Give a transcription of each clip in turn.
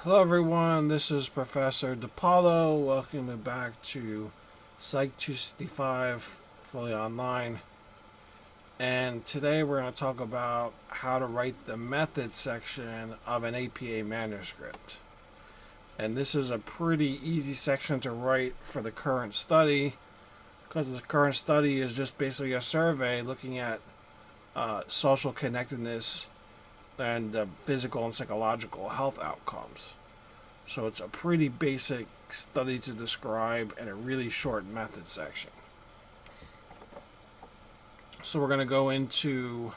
Hello everyone, this is Professor DePaulo. Welcome you back to Psych 265 Fully Online. And today we're going to talk about how to write the method section of an APA manuscript. And this is a pretty easy section to write for the current study, because the current study is just basically a survey looking at social connectedness and physical and psychological health outcomes. So it's a pretty basic study to describe and a really short method section. So we're going to go into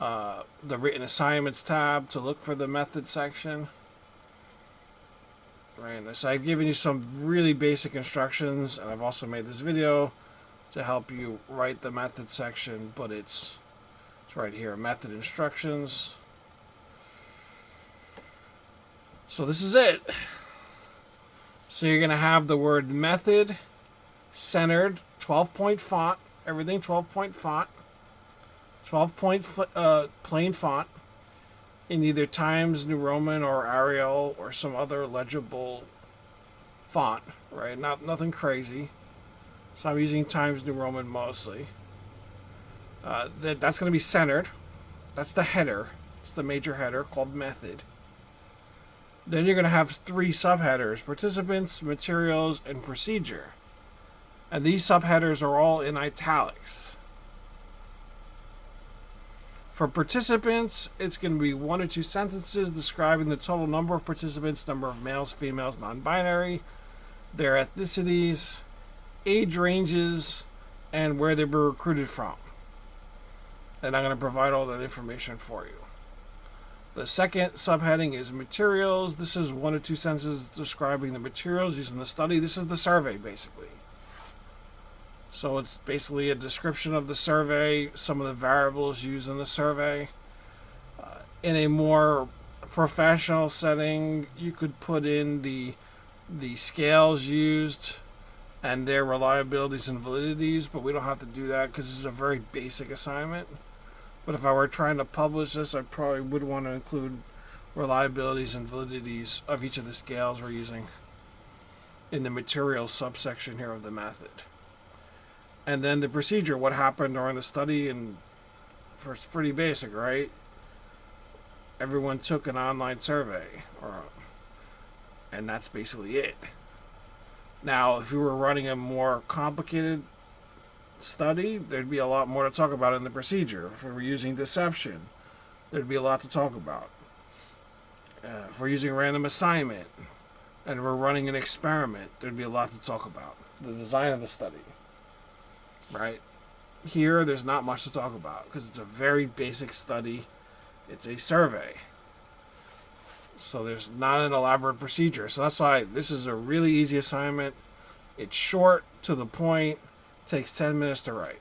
the written assignments tab to look for the method section. Right, so I've given you some really basic instructions, and I've also made this video to help you write the method section, but it's right here, method instructions. So this is it. So you're going to have the word method, centered, 12-point font, everything 12-point font, 12-point plain font, in either Times New Roman or Arial or some other legible font, right? Nothing crazy. So I'm using Times New Roman mostly. That's going to be centered. That's the header. It's the major header called method. Then you're going to have three subheaders: participants, materials, and procedure. And these subheaders are all in italics. For participants, it's going to be 1 or 2 sentences describing the total number of participants, number of males, females, non-binary, their ethnicities, age ranges, and where they were recruited from. And I'm going to provide all that information for you. The second subheading is materials. This is 1 or 2 sentences describing the materials used in the study. This is the survey, basically. So it's basically a description of the survey, some of the variables used in the survey. In a more professional setting, you could put in the scales used and their reliabilities and validities, but we don't have to do that because this is a very basic assignment. But if I were trying to publish this, I probably would want to include reliabilities and validities of each of the scales we're using in the materials subsection here of the method. And then the procedure, what happened during the study, and it's pretty basic, right? Everyone took an online survey, and that's basically it. Now, if we were running a more complicated study, there'd be a lot more to talk about in the procedure. If we were using deception, there'd be a lot to talk about. If we're using random assignment and we're running an experiment, there'd be a lot to talk about. The design of the study. Right? Here, there's not much to talk about because it's a very basic study. It's a survey. So there's not an elaborate procedure. So that's why this is a really easy assignment. It's short, to the point, takes 10 minutes to write.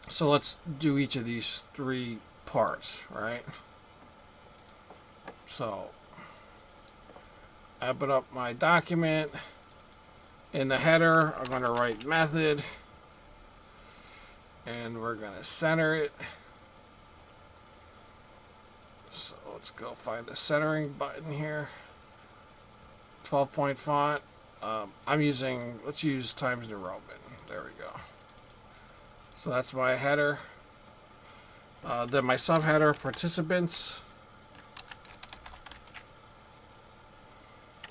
So let's do each of these 3 parts, right? So, I open up my document. In the header, I'm going to write method, and we're going to center it. So let's go find the centering button here. 12-point font. Let's use Times New Roman. There we go. So that's my header. Then my subheader, participants.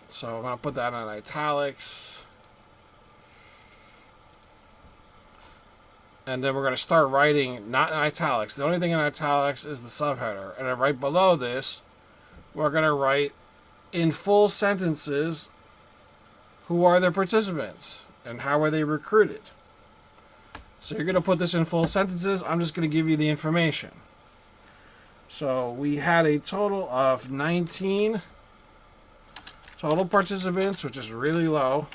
So I'm going to put that in italics. And then we're going to start writing, not in italics. The only thing in italics is the subheader. And then right below this, we're going to write in full sentences, who are the participants and how are they recruited. So you're going to put this in full sentences. I'm just going to give you the information. So we had a total of 19 total participants, which is really low.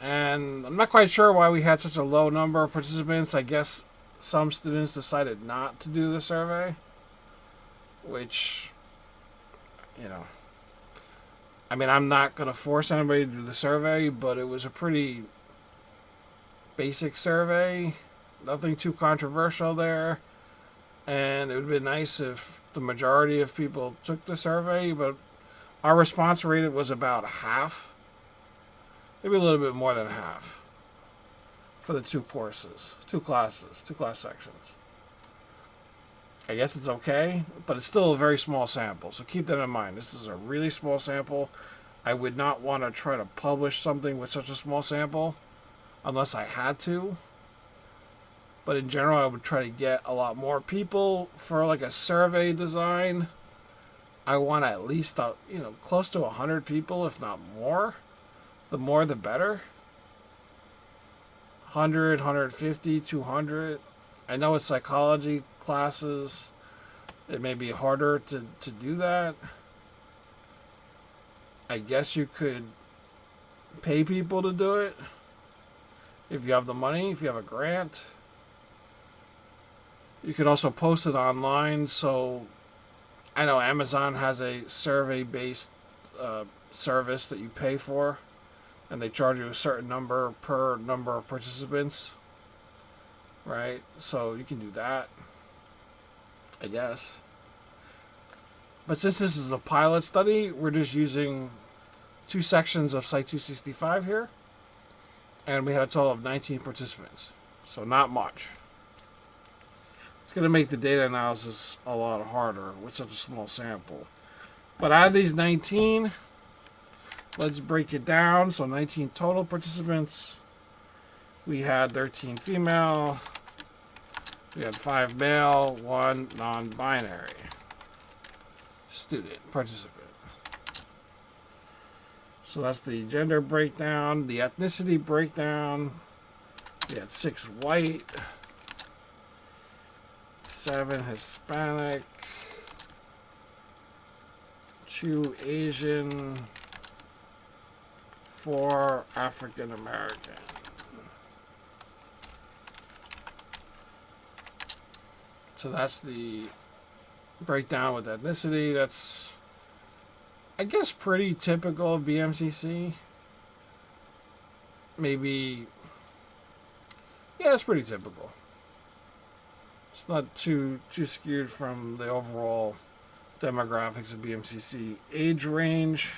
And I'm not quite sure why we had such a low number of participants. I guess some students decided not to do the survey, which, I mean, I'm not going to force anybody to do the survey, but it was a pretty basic survey. Nothing too controversial there. And it would be nice if the majority of people took the survey, but our response rate was about half, maybe a little bit more than half for the two courses, two class sections. I guess it's okay, but it's still a very small sample, so keep that in mind. This is a really small sample. I would not want to try to publish something with such a small sample unless I had to. But in general, I would try to get a lot more people for like a survey design. I want at least close to 100 people, if not more. The more, the better. 100, 150, 200. I know it's psychology classes. It may be harder to do that. I guess you could pay people to do it if you have the money, if you have a grant. You could also post it online. So I know Amazon has a survey-based service that you pay for, and they charge you a certain number per number of participants, right? So you can do that, I guess. But since this is a pilot study, we're just using 2 sections of Site 265 here, and we had a total of 19 participants, so not much. It's going to make the data analysis a lot harder with such a small sample. But out of these 19, let's break it down. So 19 total participants. We had 13 female. We had 5 male, 1 non-binary student participant. So that's the gender breakdown, the ethnicity breakdown. We had 6 white, 7 Hispanic, 2 Asian, 4 African American. So that's the breakdown with ethnicity. That's, I guess, pretty typical of BMCC. Maybe, yeah, it's pretty typical. It's not too skewed from the overall demographics of BMCC. Age range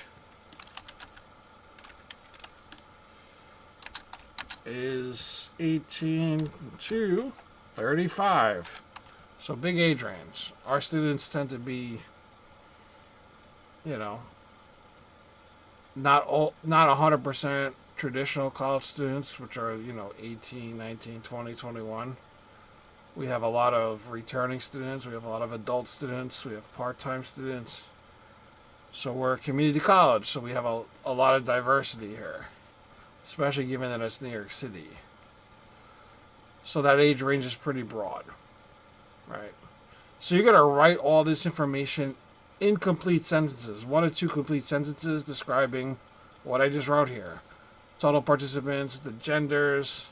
is 18 to 35. So big age range. Our students tend to be, not 100% traditional college students, which are, 18, 19, 20, 21. We have a lot of returning students. We have a lot of adult students. We have part-time students. So we're a community college, so we have a lot of diversity here, especially given that it's New York City. So that age range is pretty broad, right? So you're going to write all this information in complete sentences, 1 or 2 complete sentences describing what I just wrote here. Total participants, the genders,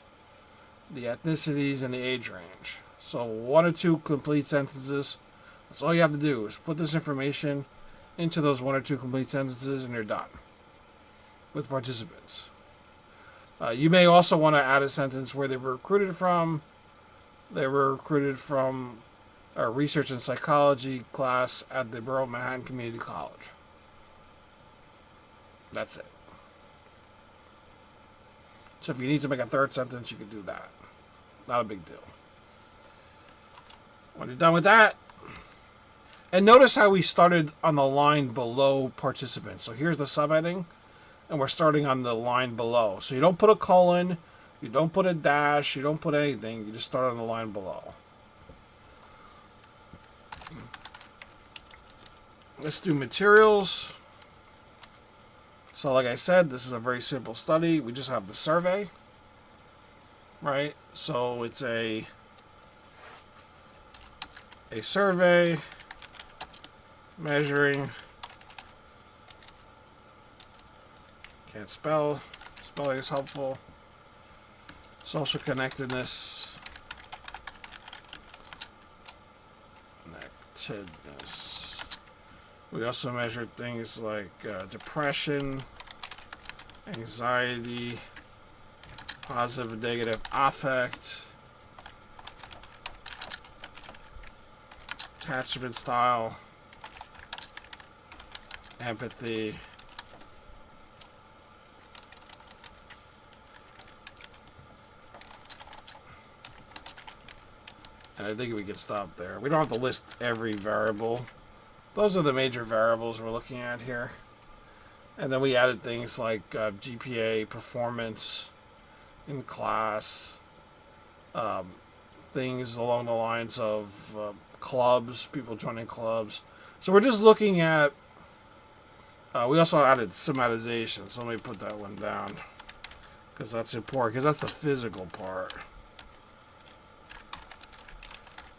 the ethnicities, and the age range. So 1 or 2 complete sentences. That's all you have to do is put this information into those 1 or 2 complete sentences, and you're done with participants. You may also want to add a sentence where they were recruited from. They were recruited from a research and psychology class at the Borough of Manhattan Community College. That's it. So if you need to make a third sentence, you can do that. Not a big deal. When you're done with that, and notice how we started on the line below participants. So here's the subheading, and we're starting on the line below. So you don't put a colon, you don't put a dash, you don't put anything. You just start on the line below. Let's do materials. So like I said, this is a very simple study. We just have the survey, right? So it's a survey measuring, can't spell, spelling is helpful, social connectedness, We also measured things like depression, anxiety, positive and negative affect, attachment style, empathy, and I think we can stop there. We don't have to list every variable. Those are the major variables we're looking at here. And then we added things like GPA, performance in class, things along the lines of clubs, people joining clubs. So we're just looking at, we also added somatization. So let me put that one down, because that's important, because that's the physical part.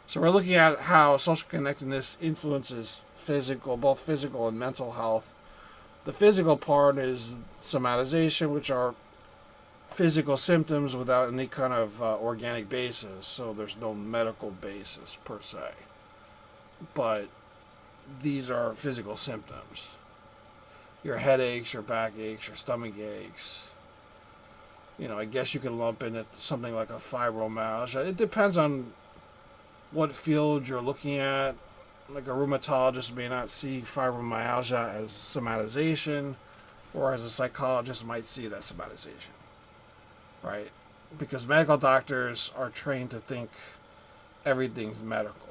So we're looking at how social connectedness influences both physical and mental health. The physical part is somatization, which are physical symptoms without any kind of organic basis. So there's no medical basis per se. But these are physical symptoms. Your headaches, your backaches, your stomach aches. You know, I guess you could lump in something like a fibromyalgia. It depends on what field you're looking at. Like a rheumatologist may not see fibromyalgia as somatization, or as a psychologist might see it as somatization, right? Because medical doctors are trained to think everything's medical.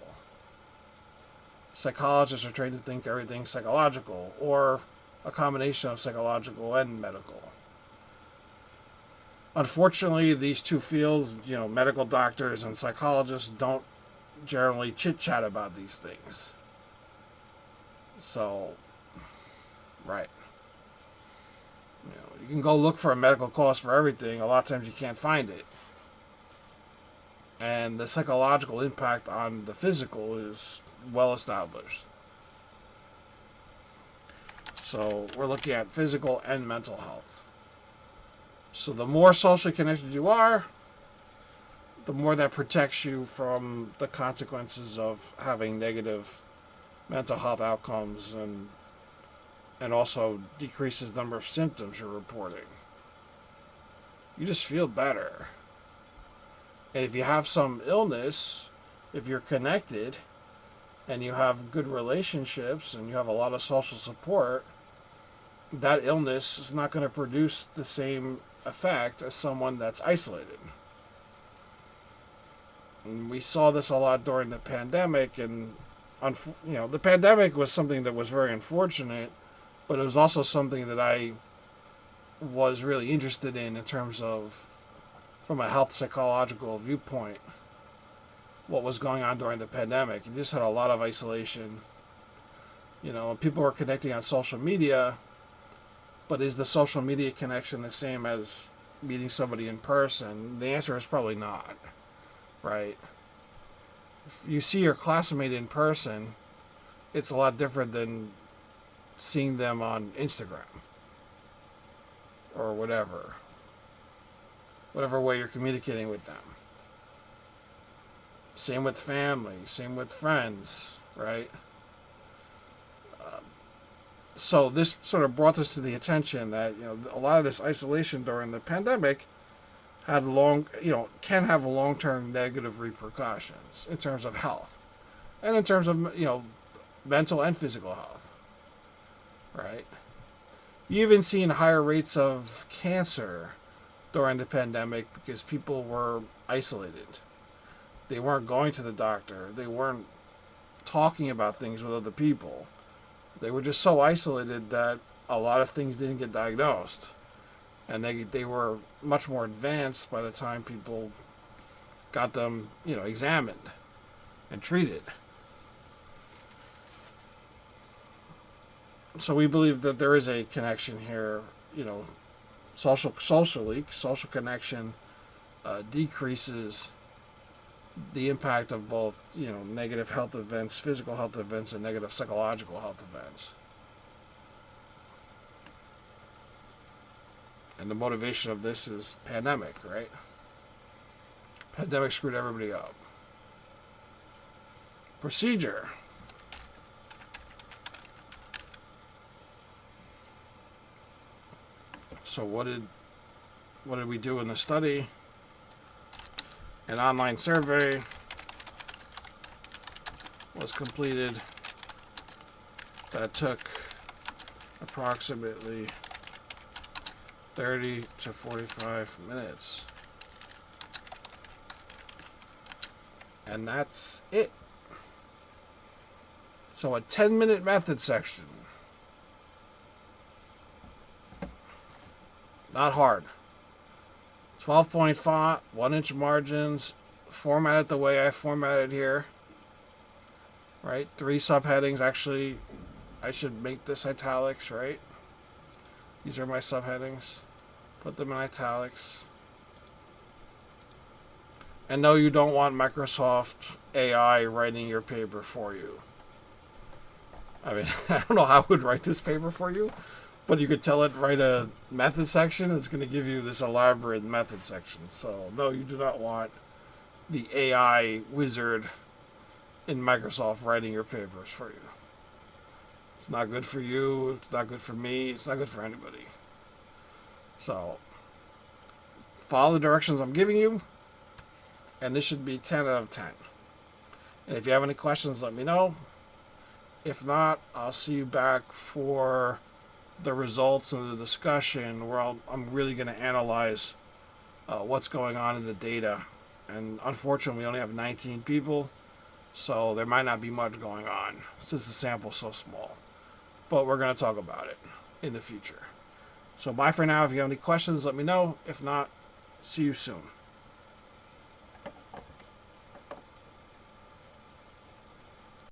Psychologists are trained to think everything's psychological, or a combination of psychological and medical. Unfortunately, these two fields, you know, medical doctors and psychologists, don't generally chit-chat about these things. So, right. You know, you can go look for a medical cause for everything. A lot of times you can't find it. And the psychological impact on the physical is well established. So we're looking at physical and mental health. So the more socially connected you are, the more that protects you from the consequences of having negative mental health outcomes, and also decreases the number of symptoms you're reporting. You just feel better. And if you have some illness, if you're connected and you have good relationships and you have a lot of social support, that illness is not going to produce the same effect as someone that's isolated. And we saw this a lot during the pandemic, and you know, the pandemic was something that was very unfortunate, but it was also something that I was really interested in terms of, from a health psychological viewpoint, what was going on during the pandemic. You just had a lot of isolation. You know, people were connecting on social media, but is the social media connection the same as meeting somebody in person? The answer is probably not, right? If you see your classmate in person, it's a lot different than seeing them on Instagram or whatever way you're communicating with them. Same with family, same with friends, right? So this sort of brought us to the attention that, you know, a lot of this isolation during the pandemic had can have long-term negative repercussions in terms of health, and in terms of, you know, mental and physical health, right? You even seen higher rates of cancer during the pandemic because people were isolated. They weren't going to the doctor. They weren't talking about things with other people. They were just so isolated that a lot of things didn't get diagnosed. And they were much more advanced by the time people got them, you know, examined and treated. So we believe that there is a connection here, you know, social connection decreases the impact of both, you know, negative health events, physical health events, and negative psychological health events. And the motivation of this is pandemic, right? Pandemic screwed everybody up. Procedure. So what did we do in the study? An online survey was completed. That took approximately 30 to 45 minutes. And that's it. So a 10-minute method section. Not hard. 12-point font, 1-inch margins, format it the way I formatted here. Right? 3 subheadings. Actually, I should make this italics, right? These are my subheadings. Put them in italics. And no, you don't want Microsoft AI writing your paper for you. I mean, I don't know how it would write this paper for you, but you could tell it write a method section. It's going to give you this elaborate method section. So no, you do not want the AI wizard in Microsoft writing your papers for you. It's not good for you. It's not good for me. It's not good for anybody. So follow the directions I'm giving you, and this should be 10 out of 10. And if you have any questions, let me know. If not, I'll see you back for the results of the discussion where I'm really going to analyze what's going on in the data. And unfortunately, we only have 19 people, so there might not be much going on since the sample's so small. But we're going to talk about it in the future. So bye for now. If you have any questions, let me know. If not, see you soon.